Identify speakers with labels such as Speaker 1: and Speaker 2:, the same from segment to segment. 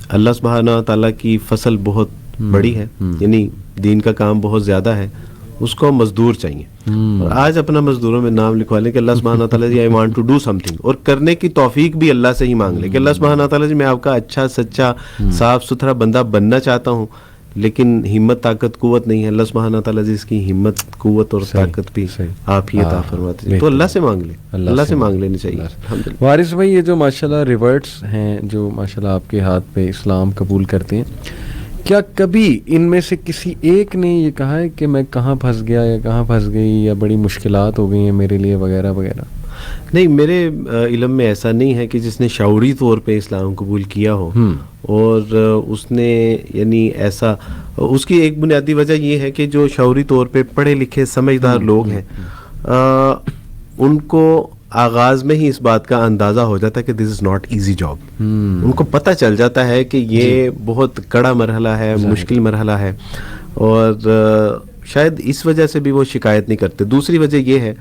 Speaker 1: اللہ سبحانہ تعالیٰ کی فصل بہت بڑی ہے، یعنی دین کا کام بہت زیادہ ہے، اس کو مزدور چاہیے. اور آج اپنا مزدوروں میں نام لکھوا لیں کہ اللہ سبحانہ تعالیٰ جی I want to do something, اور کرنے کی توفیق بھی اللہ سے ہی مانگ لیں کہ اللہ سبحانہ تعالیٰ جی میں آپ کا اچھا سچا صاف ستھرا بندہ بننا چاہتا ہوں، لیکن ہمت طاقت قوت نہیں ہے. اللہ سبحانہ تعالیٰ جی اس کی ہمت قوت اور طاقت بھی آپ ہی عطا فرماتے ہیں. تو اللہ سے مانگ لیں، اللہ سے مانگ لینی چاہیے.
Speaker 2: وارث بھائی، یہ جو ماشاءاللہ ریورٹس ہیں جو ماشاءاللہ آپ کے ہاتھ پہ اسلام قبول کرتے ہیں، کیا کبھی ان میں سے کسی ایک نے یہ کہا ہے کہ میں کہاں پھنس گیا یا کہاں پھنس گئی یا بڑی مشکلات ہو گئی ہیں میرے لیے وغیرہ وغیرہ؟
Speaker 1: نہیں، میرے علم میں ایسا نہیں ہے کہ جس نے شعوری طور پہ اسلام قبول کیا ہو. اور اس نے یعنی ایسا، اس کی ایک بنیادی وجہ یہ ہے کہ جو شعوری طور پہ پڑھے لکھے سمجھدار لوگ ہیں ان کو آغاز میں ہی اس بات کا اندازہ ہو جاتا ہے کہ دس از ناٹ ایزی جاب. ان کو پتہ چل جاتا ہے کہ یہ بہت کڑا مرحلہ ہے، مشکل مرحلہ ہے، اور شاید اس وجہ سے بھی وہ شکایت نہیں کرتے. دوسری وجہ یہ ہے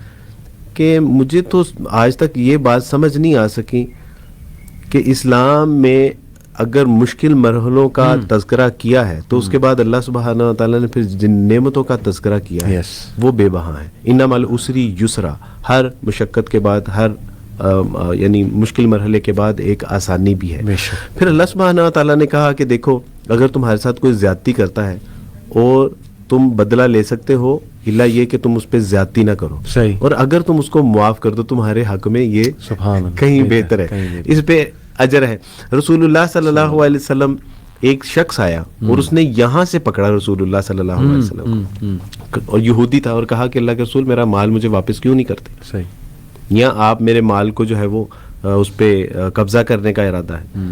Speaker 1: کہ مجھے تو آج تک یہ بات سمجھ نہیں آ سکی کہ اسلام میں اگر مشکل مرحلوں کا تذکرہ کیا ہے تو اس کے بعد اللہ سبحانہ تعالیٰ نے پھر جن نعمتوں کا تذکرہ کیا ہے وہ بے بہا ہیں. ان مع العسر یسرا، ہر مشقت کے بعد، ہر یعنی مشکل مرحلے کے بعد ایک آسانی بھی ہے. پھر اللہ سبحانہ تعالیٰ نے کہا کہ دیکھو اگر تمہارے ساتھ کوئی زیادتی کرتا ہے اور تم بدلہ لے سکتے ہو، اللہ یہ کہ تم اس پہ زیادتی نہ کرو، اور اگر تم اس کو معاف کر دو تمہارے حق میں یہ کہیں بہتر ہے، اس پہ اجر ہے. رسول اللہ صلی اللہ علیہ وسلم، ایک شخص آیا اور اس نے یہاں سے پکڑا رسول اللہ صلی اللہ علیہ وسلم اور یہودی تھا، اور کہا کہ اللہ کے رسول میرا مال مجھے واپس کیوں نہیں کرتے، یا آپ میرے مال کو جو ہے وہ اس پہ قبضہ کرنے کا ارادہ ہے.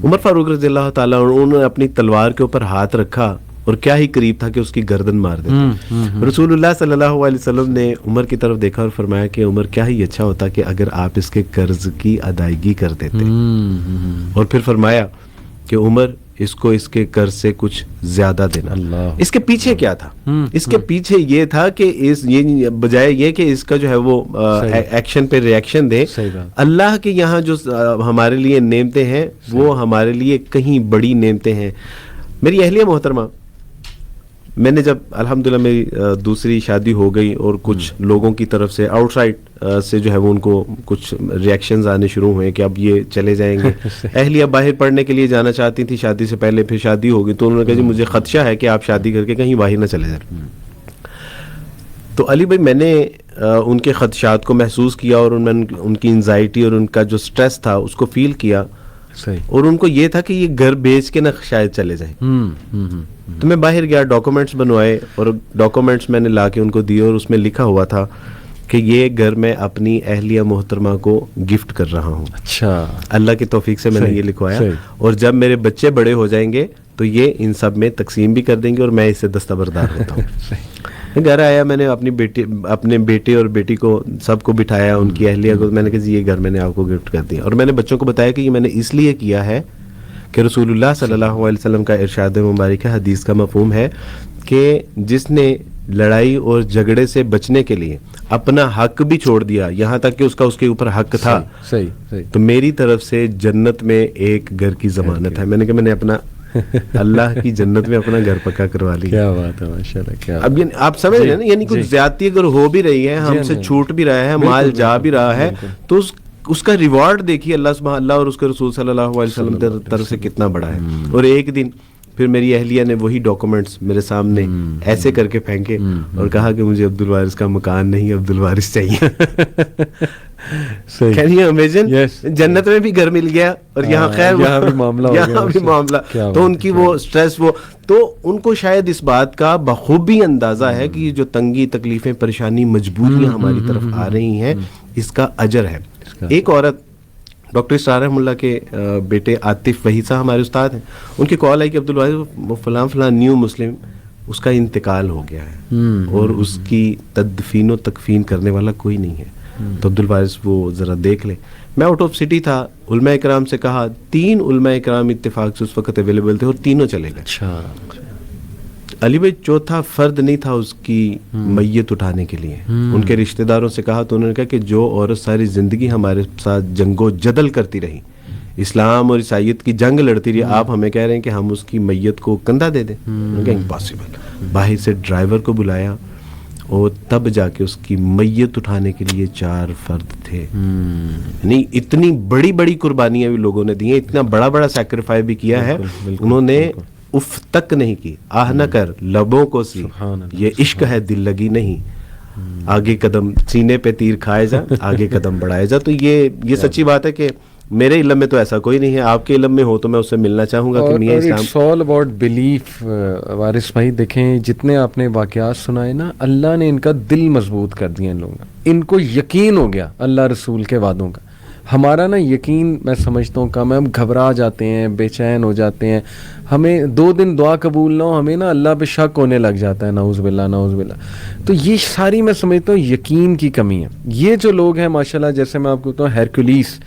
Speaker 1: عمر فاروق رضی اللہ تعالیٰ انہوں نے اپنی تلوار کے اوپر ہاتھ رکھا اور کیا ہی قریب تھا کہ اس کی گردن مار دیتے. رسول اللہ صلی اللہ علیہ وسلم نے عمر کی طرف دیکھا اور فرمایا کہ عمر کیا ہی اچھا ہوتا کہ اگر آپ اس کے قرض کی ادائیگی کر دیتے. اور پھر فرمایا کہ عمر اس کو اس کے قرض سے کچھ زیادہ دینا. اس کے پیچھے کیا تھا؟ اس کے پیچھے یہ تھا کہ یہ بجائے یہ کہ اس کا جو ہے وہ ایکشن پہ ریاکشن دے، اللہ کے یہاں جو ہمارے لیے نعمتیں ہیں وہ ہمارے لیے کہیں بڑی نعمتیں ہیں. میری اہلیہ محترمہ، میں نے جب الحمدللہ میری دوسری شادی ہو گئی اور کچھ لوگوں کی طرف سے آؤٹ سائڈ سے جو ہے وہ ان کو کچھ ریاکشنز آنے شروع ہوئے کہ اب یہ چلے جائیں گے. اہلیہ باہر پڑھنے کے لیے جانا چاہتی تھی شادی سے پہلے، پھر شادی ہو گئی تو انہوں نے کہا جی مجھے خدشہ ہے کہ آپ شادی کر کے کہیں باہر نہ چلے جائیں. تو علی بھائی، میں نے ان کے خدشات کو محسوس کیا اور ان کی انزائٹی اور ان کا جو سٹریس تھا اس کو فیل کیا، اور ان کو یہ تھا کہ یہ گھر بیچ کے نہ شاید چلے جائیں. تو میں باہر گیا، ڈاکومنٹس بنوائے اور ڈاکومنٹس میں نے لا کے ان کو دیے، اور اس میں لکھا ہوا تھا کہ یہ گھر میں اپنی اہلیہ محترمہ کو گفٹ کر رہا ہوں. اچھا، اللہ کی توفیق سے میں نے یہ لکھوایا، اور جب میرے بچے بڑے ہو جائیں گے تو یہ ان سب میں تقسیم بھی کر دیں گے اور میں اس سے دستبردار ہوتا ہوں. گھر آیا، میں نے اپنے بیٹے اور بیٹی کو سب کو بٹھایا، ان کی اہلیہ کو، میں نے کہا یہ گھر میں نے آپ کو گفٹ کر دیا. اور میں نے بچوں کو بتایا کہ یہ میں نے اس لیے کیا ہے کہ رسول اللہ صلی اللہ علیہ وسلم کا ارشاد مبارک ہے، حدیث کا مفہوم ہے کہ جس نے لڑائی اور جھگڑے سے بچنے کے لیے اپنا حق بھی چھوڑ دیا، یہاں تک کہ اس کے اوپر حق تھا، تو میری طرف سے جنت میں ایک گھر کی ضمانت ہے. میں نے کہا میں نے اپنا اللہ کی جنت میں اپنا گھر پکا کروا لی.
Speaker 2: کیا بات ہے، ماشاءاللہ. کیا
Speaker 1: اب آپ سمجھ رہے ہیں نا، یعنی کچھ زیادتی اگر ہو بھی رہی ہے، ہم سے چھوٹ بھی رہا ہے، مال جا بھی رہا ہے، تو اس کا ریوارڈ دیکھیے اللہ اور اس کے رسول صلی اللہ علیہ وسلم کی طرف سے کتنا بڑا ہے. اور ایک دن پھر میری اہلیہ نے وہی ڈاکومنٹس میرے سامنے ایسے کر کے پھینکے اور کہا کہ مجھے عبد الوارث کا مکان نہیں، عبد الوارث چاہیے. Can you imagine؟ جنت میں بھی گھر مل گیا اور یہاں خیر
Speaker 2: یہاں بھی معاملہ.
Speaker 1: تو ان کی وہ سٹریس، وہ تو ان کو شاید اس بات کا بخوبی اندازہ ہے کہ جو تنگی، تکلیفیں، پریشانی، مجبوریاں ہماری طرف آ رہی ہیں، اس کا اجر ہے. ایک عورت، ڈاکٹر اسرار رحمہ اللہ کے بیٹے عاطف وحید صاحب ہمارے استاد ہیں، ان کی کال آئی کہ عبد الوارث فلاں فلاں نیو مسلم، اس کا انتقال ہو گیا ہے اور اس کی تدفین و تکفین کرنے والا کوئی نہیں ہے، تو عبد الوارث وہ ذرا دیکھ لیں. میں آؤٹ آف سٹی تھا، علماء اکرام سے کہا، 3 علماء اکرام اتفاق سے اس وقت اویلیبل تھے اور تینوں چلے گئے. اچھا علی بھائی، چوتھا فرد نہیں تھا اس کی میت اٹھانے کے لیے. ان کے رشتہ داروں سے کہا تو انہوں نے کہا کہ جو عورت ساری زندگی ہمارے ساتھ جنگ و جدل کرتی رہی، اسلام اور عیسائیت کی جنگ لڑتی رہی, آپ ہمیں کہہ رہے ہیں کہ ہم اس کی میت کو کندھا دے دیں. امپاسبل. باہر سے ڈرائیور کو بلایا اور تب جا کے اس کی میت اٹھانے کے لیے 4 فرد تھے. نہیں, اتنی بڑی بڑی قربانیاں بھی لوگوں نے دی ہیں, اتنا بڑا بڑا سیکریفائی بھی کیا ہے. انہوں نے اف تک نہیں کی, آہ نہ کر لبوں کو سی, یہ عشق ہے دل لگی نہیں, آگے قدم سینے پہ تیر کھائے جا, آگے قدم بڑھائے جا. تو یہ سچی بات ہے کہ میرے علم میں تو ایسا کوئی نہیں ہے, آپ کے علم میں ہو تو میں اس سے ملنا چاہوں گا کہ میاں اسلام.
Speaker 2: It's all about belief. Waris بھائی دیکھیں, جتنے آپ نے واقعات سنائے نا, اللہ نے ان کا دل مضبوط کر دیا ان لوگوں کا, ان کو یقین ہو گیا اللہ رسول کے وعدوں کا. ہمارا نا یقین میں سمجھتا ہوں کم ہے, ہم گھبرا جاتے ہیں, بے چین ہو جاتے ہیں, ہمیں 2 دن دعا قبول نہ ہو ہمیں نا اللہ پہ شک ہونے لگ جاتا ہے, نعوذ باللہ نعوذ باللہ. تو یہ ساری میں سمجھتا ہوں یقین کی کمی ہے. یہ جو لوگ ہیں ماشاءاللہ, جیسے میں آپ کو بتاؤں ہیرکولیس,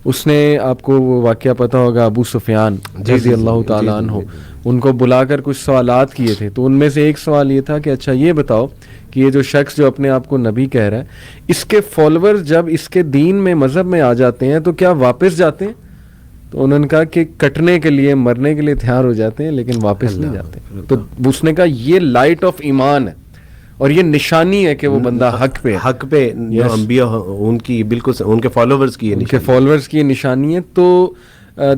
Speaker 2: اس نے آپ کو وہ واقعہ پتہ ہوگا, ابو سفیان رضی اللہ تعالیٰ عنہ, ان کو بلا کر کچھ سوالات کیے تھے. تو ان میں سے ایک سوال یہ تھا کہ اچھا یہ بتاؤ کہ یہ جو شخص جو اپنے آپ کو نبی کہہ رہا ہے, اس کے فالوور جب اس کے دین میں مذہب میں آ جاتے ہیں تو کیا واپس جاتے ہیں؟ تو انہوں نے کہا کہ کٹنے کے لیے مرنے کے لیے تیار ہو جاتے ہیں لیکن واپس نہیں جاتے. تو اس نے کہا یہ لائٹ آف ایمان ہے اور یہ نشانی ہے کہ وہ بندہ حق پہ
Speaker 1: انبیاء ان کی بالکل ان کے فالوورز کی
Speaker 2: یہ نشانی ہے. تو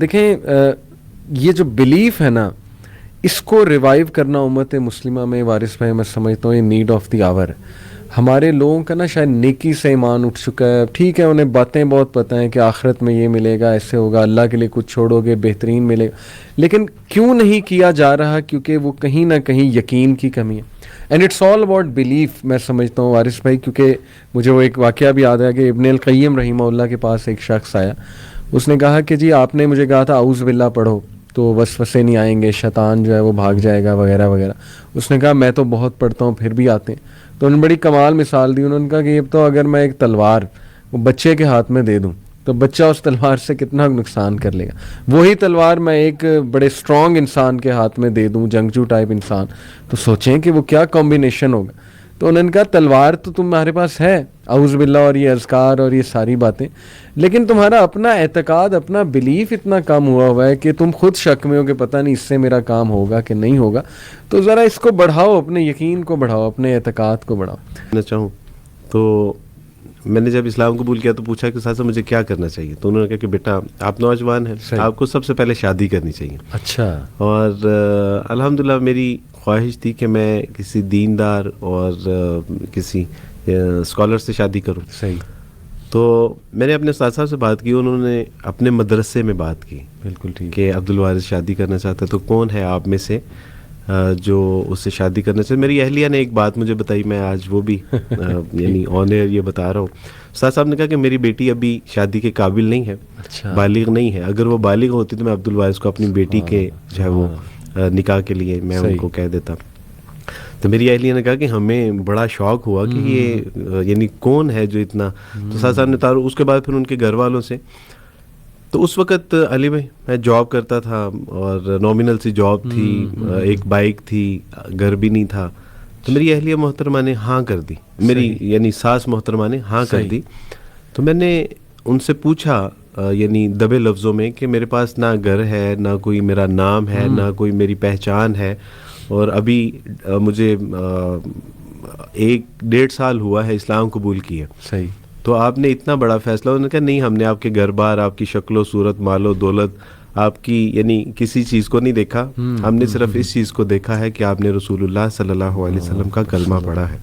Speaker 2: دیکھیں یہ جو بلیف ہے نا, اس کو ریوائیو کرنا امت مسلمہ میں وارث بھائی میں سمجھتا ہوں یہ نیڈ آف دی آور ہے. ہمارے لوگوں کا نا شاید نیکی سے ایمان اٹھ چکا ہے. ٹھیک ہے, انہیں باتیں بہت پتہ ہیں کہ آخرت میں یہ ملے گا, ایسے ہوگا, اللہ کے لیے کچھ چھوڑو گے بہترین ملے گا, لیکن کیوں نہیں کیا جا رہا؟ کیونکہ وہ کہیں نہ کہیں یقین کی کمی ہے. And it's all about belief میں سمجھتا ہوں وارث بھائی, کیونکہ مجھے وہ ایک واقعہ بھی یاد ہے کہ ابن القیم رحمہ اللہ کے پاس ایک شخص آیا, اس نے کہا کہ جی آپ نے مجھے کہا تھا اعوذ باللہ پڑھو تو وسوسے نہیں آئیں گے, شیطان جو ہے وہ بھاگ جائے گا وغیرہ وغیرہ. اس نے کہا میں تو بہت پڑھتا ہوں پھر بھی آتے ہیں. تو انہوں نے بڑی کمال مثال دی, انہوں نے کہا کہ یہ تو اگر میں ایک تلوار وہ بچے کے ہاتھ میں دے دوں تو بچہ اس تلوار سے کتنا نقصان کر لے گا. وہی تلوار میں ایک بڑے اسٹرانگ انسان کے ہاتھ میں دے دوں, جنگجو ٹائپ انسان, تو سوچیں کہ وہ کیا کمبینیشن ہوگا. تو انہوں نے کہا تلوار تو تمہارے پاس ہے, اعوذ باللہ اور یہ اذکار اور یہ ساری باتیں, لیکن تمہارا اپنا اعتقاد, اپنا بلیف اتنا کم ہوا ہے کہ تم خود شک میں ہو کہ پتہ نہیں اس سے میرا کام ہوگا کہ نہیں ہوگا. تو ذرا اس کو بڑھاؤ, اپنے یقین کو بڑھاؤ, اپنے اعتقاد کو بڑھاؤ.
Speaker 1: میں چاہوں تو میں نے جب اسلام قبول کیا تو پوچھا کہ ساتھ مجھے کیا کرنا چاہیے, تو انہوں نے کہا کہ بیٹا آپ نوجوان ہیں, آپ کو سب سے پہلے شادی کرنی چاہیے.
Speaker 2: اچھا.
Speaker 1: اور الحمدللہ میری خواہش تھی کہ میں کسی دیندار اور کسی اسکالر سے شادی کروں.
Speaker 2: صحیح.
Speaker 1: تو میں نے اپنے استاد صاحب سے بات کی, انہوں نے اپنے مدرسے میں بات کی.
Speaker 2: بالکل ٹھیک. کہ
Speaker 1: عبدالوارث شادی کرنا چاہتا ہے, تو کون ہے آپ میں سے جو اس سے شادی کرنا چاہیے. میری اہلیہ نے ایک بات مجھے بتائی, میں آج وہ بھی یعنی آن ایئر یہ بتا رہا ہوں. استاد صاحب نے کہا کہ میری بیٹی ابھی شادی کے قابل نہیں ہے, بالغ نہیں ہے. اگر وہ بالغ ہوتی تو میں عبدالوارث کو اپنی بیٹی کے جو ہے وہ نکاح کے لیے میں ان کو کہہ دیتا. تو میری اہلیہ نے کہا کہ ہمیں بڑا شوق ہوا کہ یہ یعنی کون ہے جو اتنا. تو استاد صاحب نے تارو, اس کے بعد پھر ان کے گھر والوں سے. تو اس وقت علی بھائی میں جاب کرتا تھا اور نامنل سی جاب تھی, ایک بائک تھی, گھر بھی نہیں تھا. تو میری اہلیہ محترمہ نے ہاں کر دی, میری یعنی ساس محترمہ نے ہاں کر دی. تو میں نے ان سے پوچھا یعنی دبے لفظوں میں کہ میرے پاس نہ گھر ہے, نہ کوئی میرا نام ہے, نہ کوئی میری پہچان ہے, اور ابھی مجھے 1-1.5 سال ہوا ہے اسلام قبول کیا.
Speaker 2: صحیح.
Speaker 1: تو آپ نے اتنا بڑا فیصلہ, انہوں نے کہا نہیں, ہم نے آپ کے گھر بار, آپ کی شکل و صورت, مال و دولت, آپ کی یعنی کسی چیز کو نہیں دیکھا, ہم نے صرف اس چیز کو دیکھا ہے کہ آپ نے رسول اللہ صلی اللہ علیہ وسلم کا کلمہ پڑھا ہے.